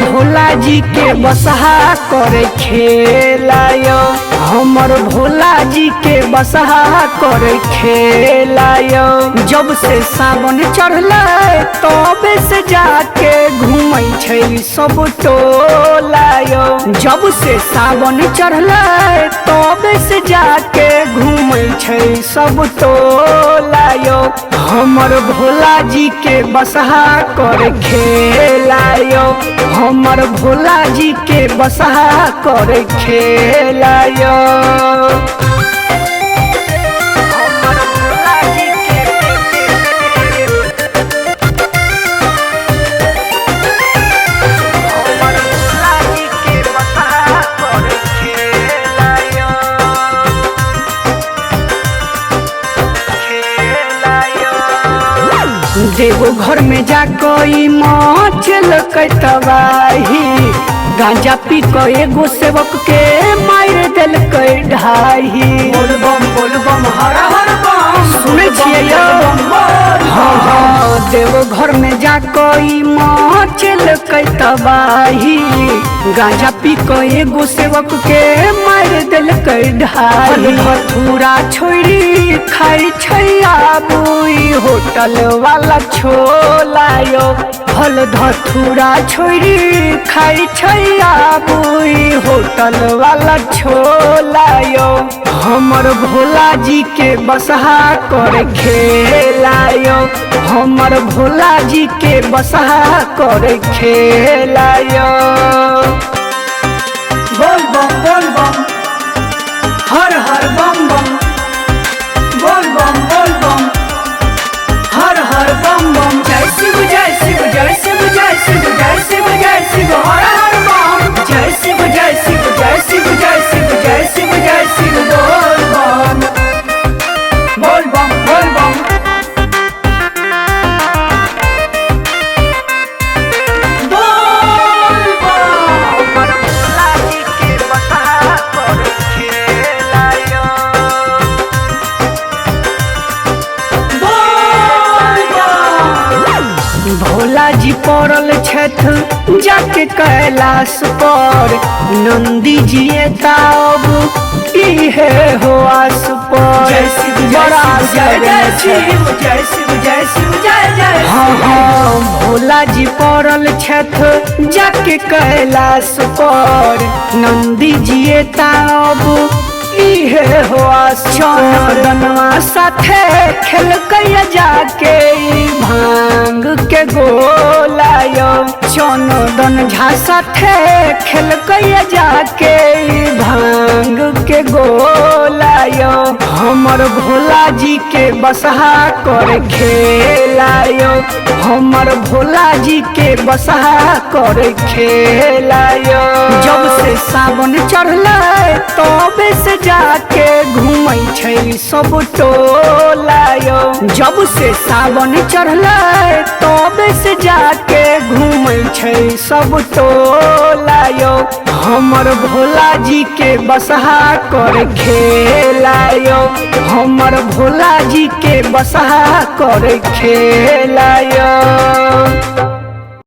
भोला जी के बसहा करे खेलायो, हमर भोला जी के बसहा करे खेलायो। जब से सावन चढ़ले तबे से जाके घूमै छै सब टोलायो। जब से सावन चढ़ले तबे से जाके घूमै छै सब टोलायो। हमर भोला जी के बसहा करे खेलायो, हमर भोला जी के बसहा करे खेलायो। देवो घर में जा कोई मचल तबाही, गांजा पी को एगो सेवक के मार दिल ढाही। बोलबम हर हर बम सुने छिए। हाँ देवो घर में जा कोई मचल तबाही, गांजा पी को एगो सेवक के मार दिल ढाही। भथूरा छोड़ी खाई छै आबुई होटल वाला छोलायो। फल धथूरा छोड़ी खाई छै आबुई होटल वाला छोलायो। हमर भोला जी के बसहा करे खेलायो, हमर भोला जी के बसहा करे खेलायो। बोल बम हर हर बम बम, बोल बम हर हर बम बम। जय शिव जय शिव जय शिव जय शिव जय शिव जय शिव हर हर बम। जय शिव जय शिव जय शिव जय शिव जय शिव जय शिव बोल बम। बोल बम बोल बम बोल बम। भोला जी के बसहा करे खेलायो। भोला जी पड़ल छथि जाके कैलाश पर, नंदी जी ताब इहे हो आस पर। जय शिव बड़ा जय शिव जय शिव जय शिव जय जय। हाँ भोला जी पड़ल छथि जाके कैलाश पर, नंदी जी ताब इहे हो आस। चंदनवा साथे खेलकै जाके भांग के गोलायो। चंदन झा साथे खेलकै जाके भांग के गोलायो। हमर भोला जी के बसहा करे खेलायो, हमर भोला जी के बसहा करे खेलायो। जब से सावन चढ़ले तबे से जाके घूमै छै सब टोलायो। जब से सावन चढ़ले तबे से जाके घूमै छै सब टोलायो। हमर भोला जी के बसहा करे खेलायो, हमर भोला जी के बसहा करे खेलायो।